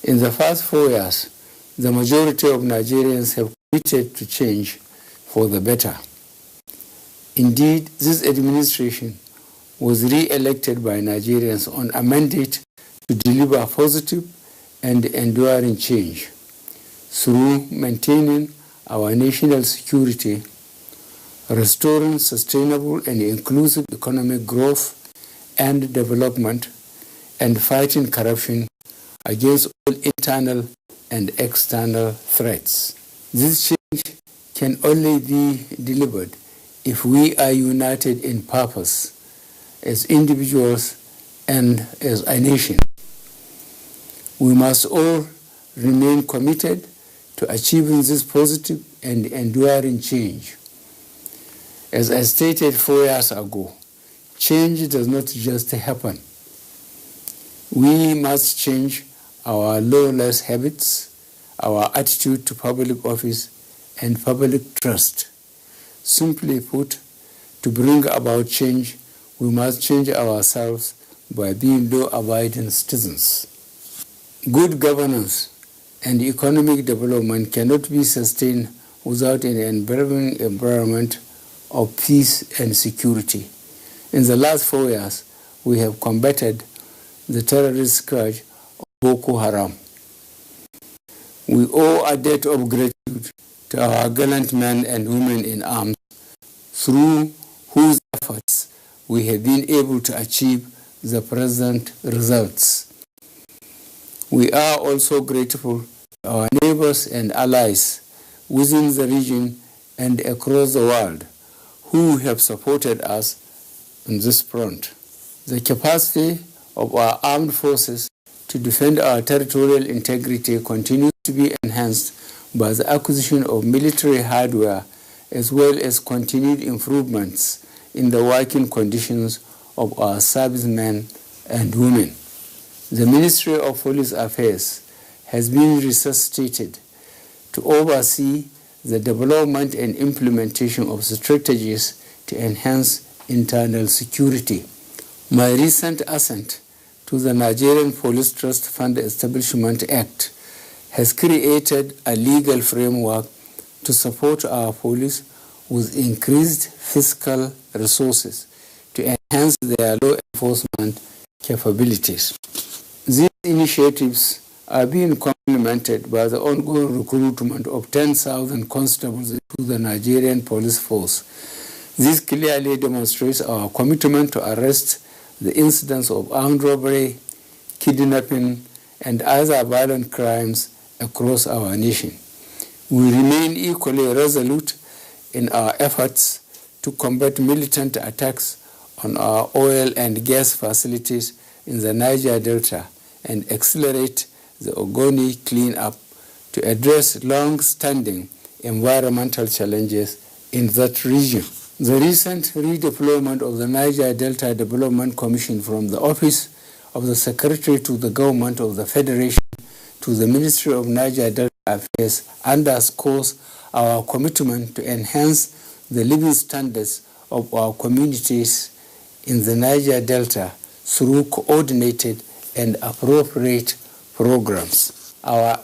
In the past 4 years, the majority of Nigerians have committed to change for the better. Indeed, this administration was re-elected by Nigerians on a mandate to deliver positive and enduring change through maintaining our national security, restoring sustainable and inclusive economic growth and development, and fighting corruption against all internal and external threats. This change can only be delivered if we are united in purpose as individuals and as a nation. We must all remain committed to achieving this positive and enduring change. As I stated 4 years ago, change does not just happen. We must change our lawless habits, our attitude to public office, and public trust. Simply put, to bring about change, we must change ourselves by being law-abiding citizens. Good governance and economic development cannot be sustained without an enabling environment of peace and security. In the last 4 years, we have combated the terrorist scourge of Boko Haram. We owe a debt of gratitude to our gallant men and women in arms, through whose efforts we have been able to achieve the present results. We are also grateful to our neighbors and allies within the region and across the world who have supported us on this front. The capacity of our armed forces to defend our territorial integrity continues to be enhanced by the acquisition of military hardware as well as continued improvements in the working conditions of our servicemen and women. The Ministry of Police Affairs has been resuscitated to oversee the development and implementation of strategies to enhance internal security. My recent assent to the Nigerian Police Trust Fund Establishment Act has created a legal framework to support our police with increased fiscal resources to enhance their law enforcement capabilities. These initiatives are being complemented by the ongoing recruitment of 10,000 constables into the Nigerian police force. This clearly demonstrates our commitment to arrest the incidents of armed robbery, kidnapping, and other violent crimes across our nation. We remain equally resolute in our efforts to combat militant attacks on our oil and gas facilities in the Niger Delta and accelerate the Ogoni cleanup to address long-standing environmental challenges in that region. The recent redeployment of the Niger Delta Development Commission from the Office of the Secretary to the Government of the Federation to the Ministry of Niger Delta Affairs underscores our commitment to enhance the living standards of our communities in the Niger Delta through coordinated and appropriate programs. Our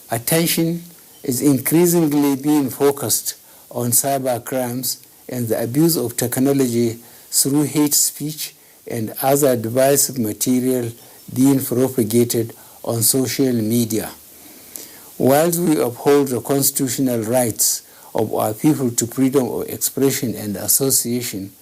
attention is increasingly being focused on cyber crimes and the abuse of technology through hate speech and other divisive material being propagated on social media. Whilst we uphold the constitutional rights of our people to freedom of expression and association,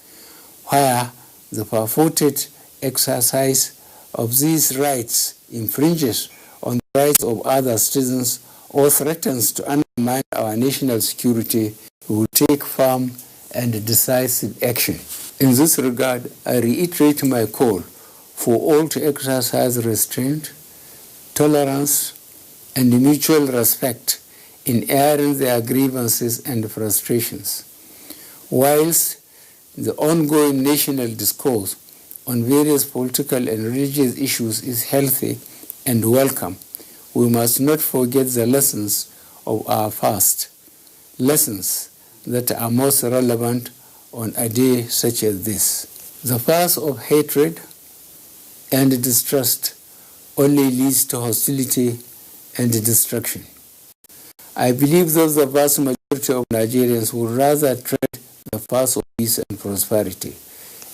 where the purported exercise of these rights infringes on the rights of other citizens or threatens to undermine our national security, we will take firm and decisive action. In this regard, I reiterate my call for all to exercise restraint, tolerance, and mutual respect in airing their grievances and frustrations. Whilst the ongoing national discourse on various political and religious issues is healthy and welcome, we must not forget the lessons of our past, lessons that are most relevant on a day such as this. The path of hatred and distrust only leads to hostility and destruction. I believe that the vast majority of Nigerians would rather tread the path of peace and prosperity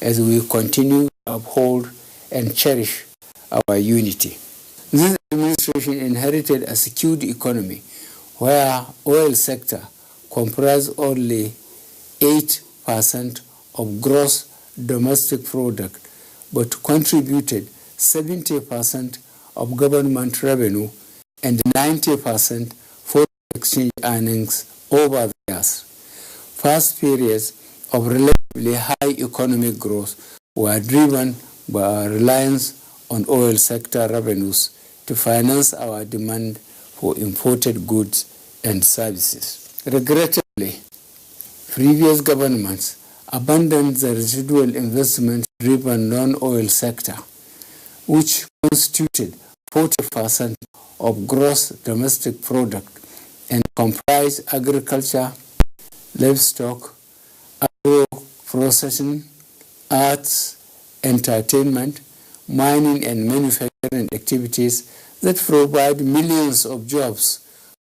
as we continue to uphold and cherish our unity. This administration inherited a skewed economy where oil sector comprised only 8% of gross domestic product but contributed 70% of government revenue and 90% foreign exchange earnings over the years. Past periods of relatively high economic growth were driven by our reliance on oil sector revenues to finance our demand for imported goods and services. Regrettably, previous governments abandoned the residual investment-driven non-oil sector, which constituted 40% of gross domestic product and comprised agriculture, livestock, agro-processing, arts, entertainment, mining and manufacturing activities that provide millions of jobs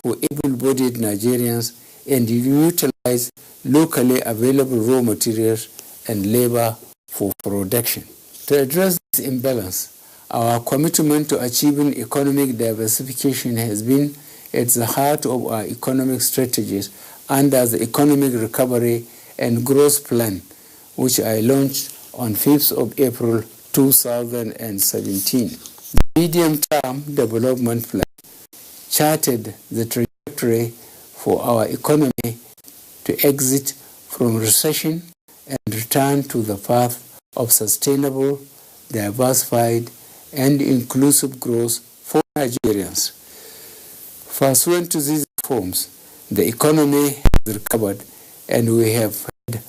for able-bodied Nigerians and utilize locally available raw materials and labor for production. To address this imbalance, our commitment to achieving economic diversification has been at the heart of our economic strategies under the Economic Recovery and Growth Plan, which I launched on 5th of April 2017. The Medium-Term Development Plan charted the trajectory for our economy to exit from recession and return to the path of sustainable, diversified, and inclusive growth for Nigerians. Pursuant to these reforms, the economy has recovered and we have had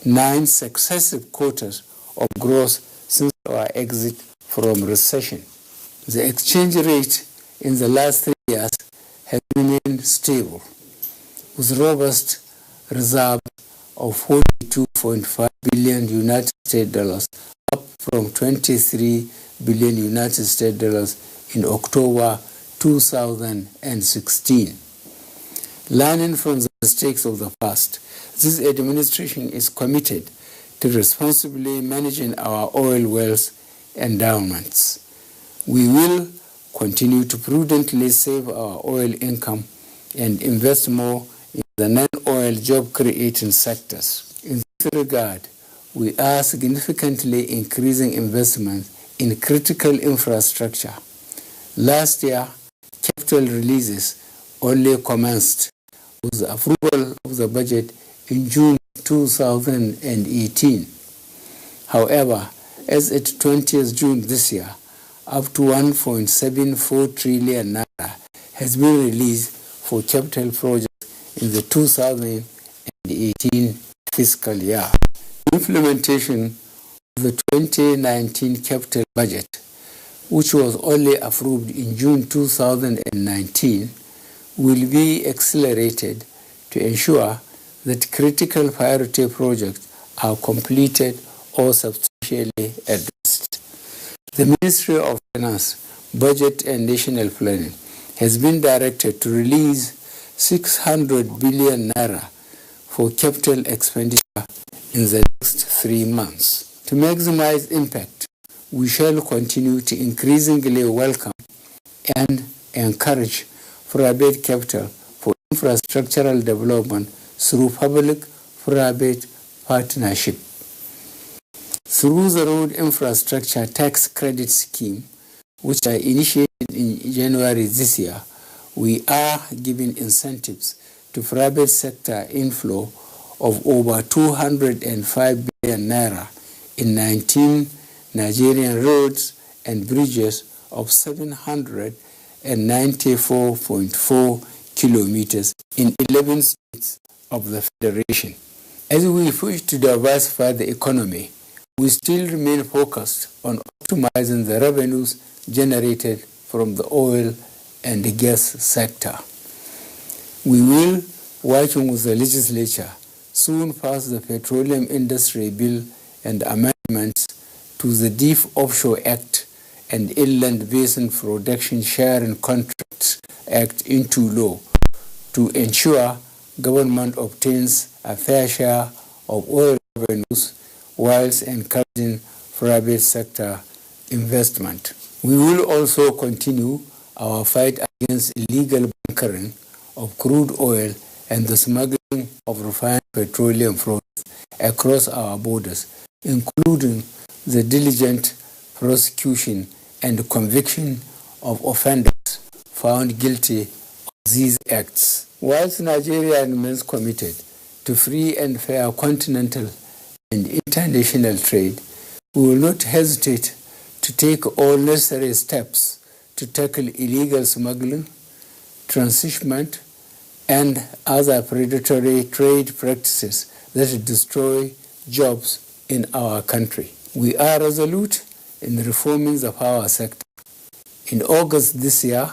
9 successive quarters of growth since our exit from recession. The exchange rate in the last 3 years has remained stable, with robust reserves of 42.5 billion United States dollars, up from 23 billion United States dollars in October 2016. Learning from the mistakes of the past, this administration is committed to responsibly managing our oil wells endowments. We will continue to prudently save our oil income and invest more in the non-oil job-creating sectors. In this regard, we are significantly increasing investment in critical infrastructure. Last year, capital releases only commenced with the approval of the budget in June 2018. However, as at 20th June this year, up to 1.74 trillion naira has been released for capital projects in the 2018 fiscal year. Implementation of the 2019 capital budget, which was only approved in June 2019, will be accelerated to ensure that critical priority projects are completed or substantially addressed. The Ministry of Finance, Budget and National Planning has been directed to release 600 billion naira for capital expenditure in the next 3 months. To maximize impact, we shall continue to increasingly welcome and encourage private capital for infrastructural development through public-private partnership. Through the Road Infrastructure Tax Credit Scheme, which I initiated in January this year, we are giving incentives to private sector inflow of over 205 billion naira in 19 Nigerian roads and bridges of 794.4 kilometers in 11 states of the Federation. As we push to diversify the economy, we still remain focused on optimizing the revenues generated from the oil and the gas sector. We will, working with the legislature, soon pass the Petroleum Industry Bill and amendments to the Deep Offshore Act and Inland Basin Production Sharing Contracts Act into law to ensure government obtains a fair share of oil revenues whilst encouraging private sector investment. We will also continue our fight against illegal bunkering of crude oil and the smuggling of refined petroleum products across our borders, including the diligent prosecution and conviction of offenders found guilty of these acts. Whilst Nigeria remains committed to free and fair continental and international trade, we will not hesitate to take all necessary steps to tackle illegal smuggling, transshipment, and other predatory trade practices that destroy jobs in our country. We are resolute in reforming the power sector. In August this year,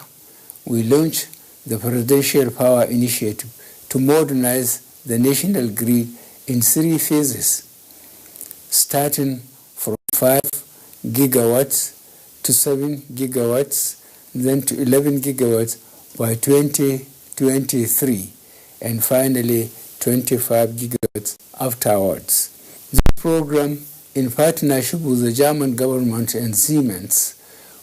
we launched the Presidential Power Initiative to modernize the national grid in 3 phases, starting from 5 gigawatts to 7 gigawatts, then to 11 gigawatts by 2023, and finally 25 gigawatts afterwards. This program, in partnership with the German government and Siemens,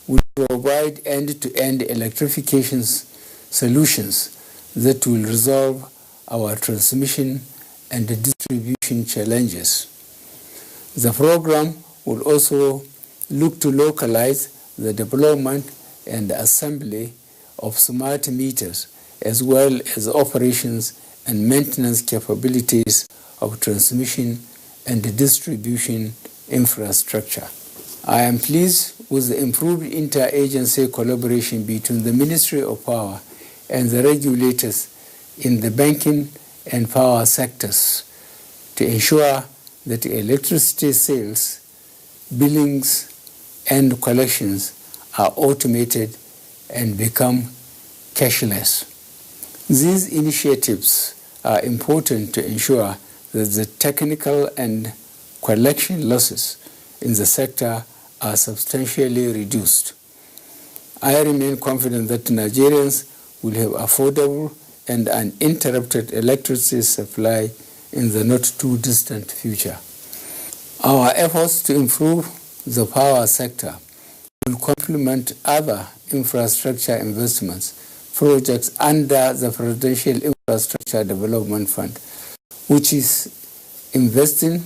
will provide end-to-end electrification solutions that will resolve our transmission and distribution challenges. The program will also look to localize the development and assembly of smart meters, as well as operations and maintenance capabilities of transmission and distribution infrastructure. I am pleased with the improved interagency collaboration between the Ministry of Power and the regulators in the banking and power sectors to ensure that electricity sales, billings, and collections are automated and become cashless. These initiatives are important to ensure that the technical and collection losses in the sector are substantially reduced. I remain confident that Nigerians will have affordable and uninterrupted electricity supply in the not-too-distant future. Our efforts to improve the power sector will complement other infrastructure investments projects under the Presidential Infrastructure Development Fund, which is investing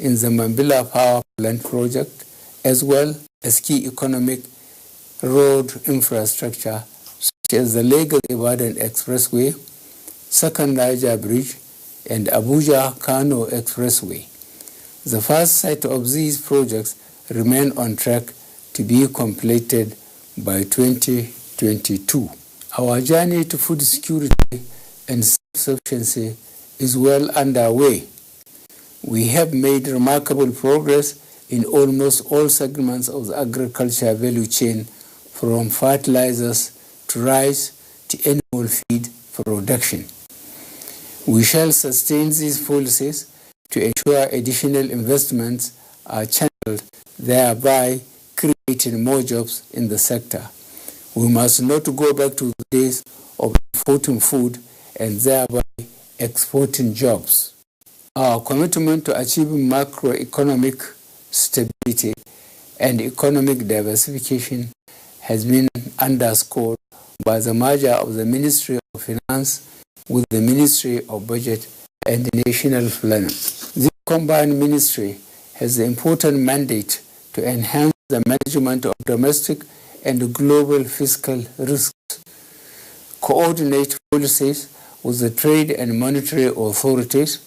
in the Mambila Power Plant project, as well as key economic road infrastructure such as the Lagos-Ibadan Expressway, Second Niger Bridge, and Abuja-Kano Expressway. The first set of these projects remain on track to be completed by 2022. Our journey to food security and self-sufficiency is well underway. We have made remarkable progress in almost all segments of the agriculture value chain, from fertilizers to rice to animal feed production. We shall sustain these policies to ensure additional investments are channeled, thereby creating more jobs in the sector. We must not go back to the days of importing food and thereby exporting jobs. Our commitment to achieving macroeconomic stability and economic diversification has been underscored by the merger of the Ministry of Finance with the Ministry of Budget and National Planning. This combined ministry has the important mandate to enhance the management of domestic and global fiscal risks, coordinate policies with the trade and monetary authorities,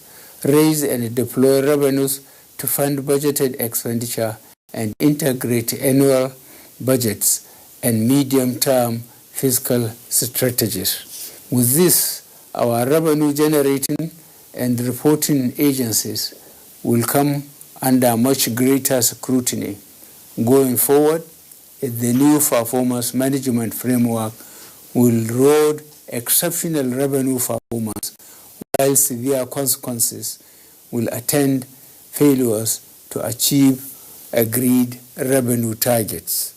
raise and deploy revenues to fund budgeted expenditure, and integrate annual budgets and medium-term fiscal strategies. With this, our revenue-generating and reporting agencies will come under much greater scrutiny. Going forward, the new performance management framework will reward exceptional revenue performance, while severe consequences will attend failures to achieve agreed revenue targets.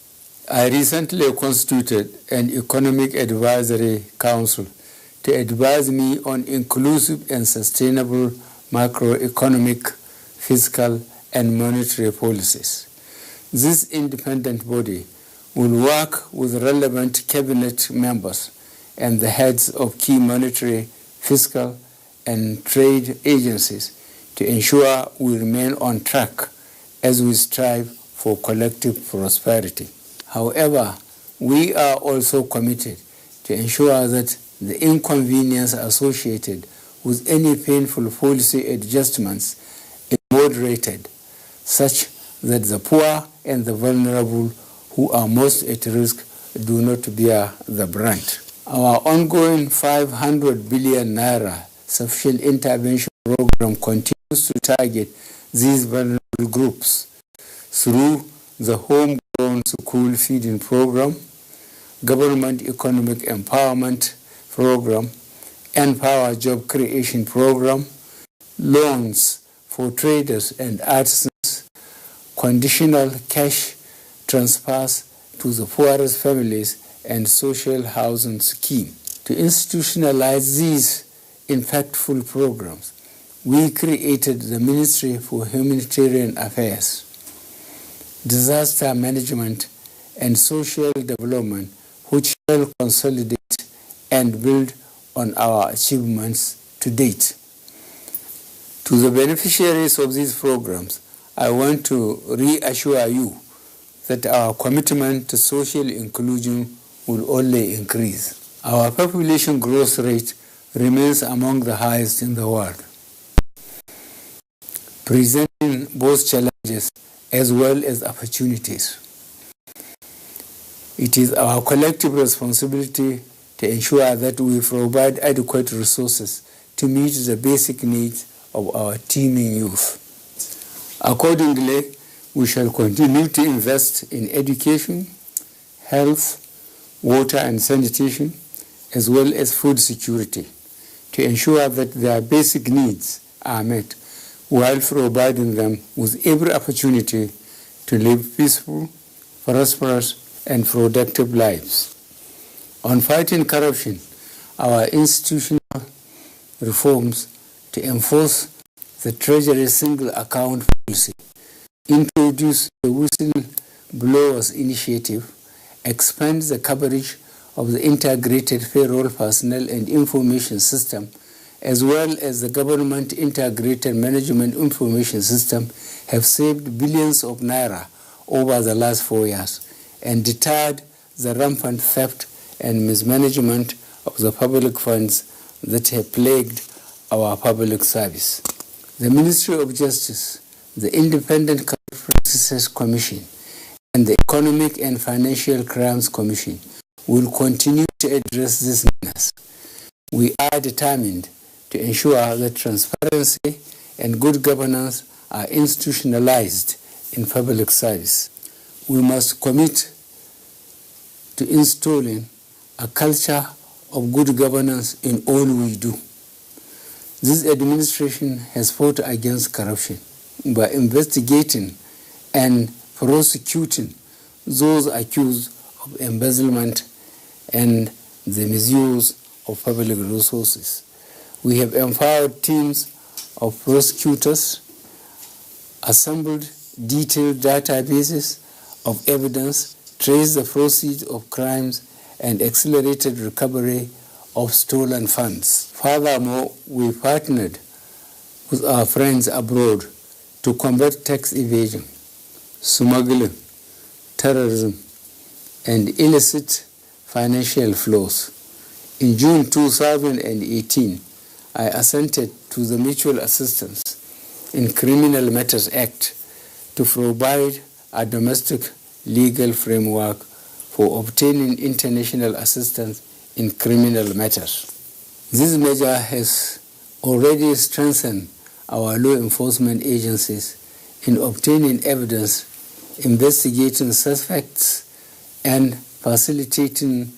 I recently constituted an economic advisory council to advise me on inclusive and sustainable macroeconomic, fiscal, and monetary policies. This independent body will work with relevant cabinet members and the heads of key monetary, fiscal, and trade agencies to ensure we remain on track as we strive for collective prosperity. However, we are also committed to ensure that the inconvenience associated with any painful policy adjustments is moderated, such that the poor and the vulnerable who are most at risk do not bear the brunt. Our ongoing 500 billion naira sufficient intervention program continues to target these vulnerable groups through the homegrown school feeding program, government economic empowerment program, Empower Job Creation Program, loans for traders and artisans, conditional cash transfers to the poorest families, and social housing scheme. To institutionalize these impactful programs, we created the Ministry for Humanitarian Affairs, Disaster Management, and Social Development, which shall consolidate and build on our achievements to date. To the beneficiaries of these programs, I want to reassure you that our commitment to social inclusion will only increase. Our population growth rate remains among the highest in the world, presenting both challenges as well as opportunities. It is our collective responsibility to ensure that we provide adequate resources to meet the basic needs of our teeming youth. Accordingly, we shall continue to invest in education, health, water and sanitation, as well as food security, to ensure that their basic needs are met, while providing them with every opportunity to live peaceful, prosperous, and productive lives. On fighting corruption, our institutional reforms to enforce the Treasury single account policy, introduce the whistleblowers initiative, expand the coverage of the integrated payroll personnel and information system, as well as the government integrated management information system, have saved billions of naira over the last 4 years and deterred the rampant theft and mismanagement of the public funds that have plagued our public service. The Ministry of Justice, the Independent Corrupt Practices Commission, and the Economic and Financial Crimes Commission will continue to address this menace. We are determined to ensure that transparency and good governance are institutionalized in public service. We must commit to installing a culture of good governance in all we do. This administration has fought against corruption by investigating and prosecuting those accused of embezzlement and the misuse of public resources. We have empowered teams of prosecutors, assembled detailed databases of evidence, traced the proceeds of crimes, and accelerated recovery of stolen funds. Furthermore, we partnered with our friends abroad to combat tax evasion, smuggling, terrorism, and illicit financial flows. In June 2018, I assented to the Mutual Assistance in Criminal Matters Act to provide a domestic legal framework for obtaining international assistance in criminal matters. This measure has already strengthened our law enforcement agencies in obtaining evidence, investigating suspects, and facilitating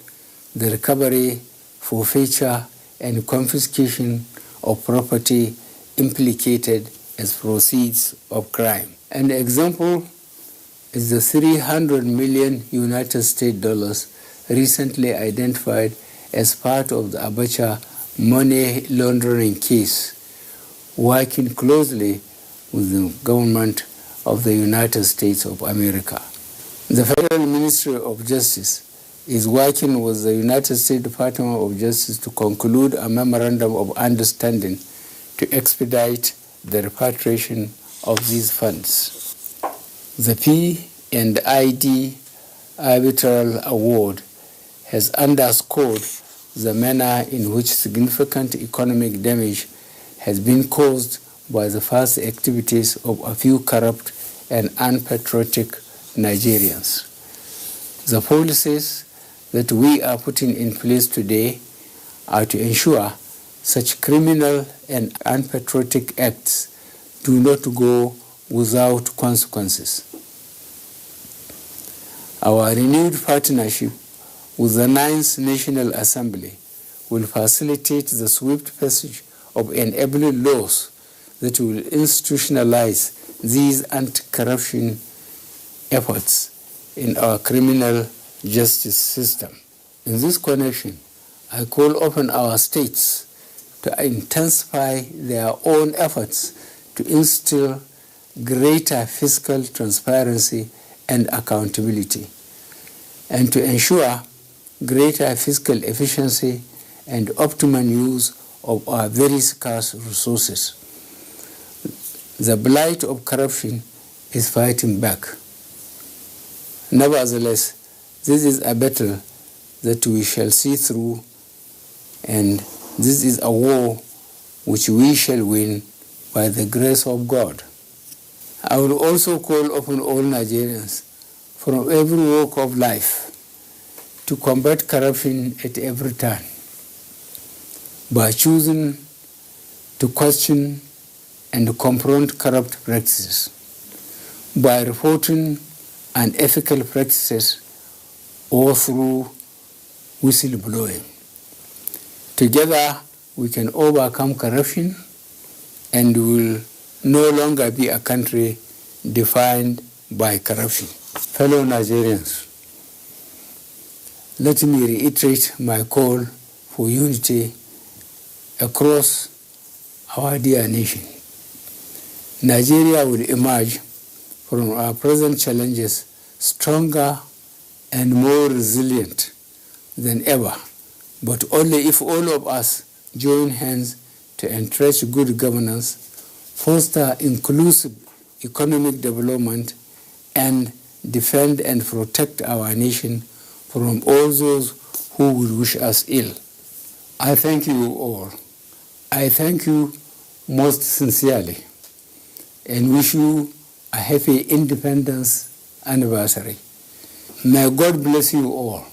the recovery, forfeiture, and confiscation of property implicated as proceeds of crime. An example is the $300 million United States dollars recently identified as part of the Abacha money laundering case, working closely with the government of the United States of America. The Federal Ministry of Justice is working with the United States Department of Justice to conclude a memorandum of understanding to expedite the repatriation of these funds. The P&ID Arbitral Award has underscored the manner in which significant economic damage has been caused by the past activities of a few corrupt and unpatriotic Nigerians. The policies that we are putting in place today are to ensure such criminal and unpatriotic acts do not go without consequences. Our renewed partnership with the Ninth National Assembly will facilitate the swift passage of enabling laws that will institutionalize these anti-corruption efforts in our criminal justice system. In this connection, I call upon our states to intensify their own efforts to instill greater fiscal transparency and accountability, and to ensure greater fiscal efficiency and optimum use of our very scarce resources. The blight of corruption is fighting back. Nevertheless, this is a battle that we shall see through, and this is a war which we shall win by the grace of God. I will also call upon all Nigerians from every walk of life to combat corruption at every turn by choosing to question and confront corrupt practices, by reporting unethical practices, or through whistleblowing. Together, we can overcome corruption and will no longer be a country defined by corruption. Fellow Nigerians, let me reiterate my call for unity across our dear nation. Nigeria will emerge from our present challenges stronger and more resilient than ever, but only if all of us join hands to entrench good governance, foster inclusive economic development, and defend and protect our nation from all those who will wish us ill. I thank you all. I thank you most sincerely and wish you a happy Independence anniversary. May God bless you all.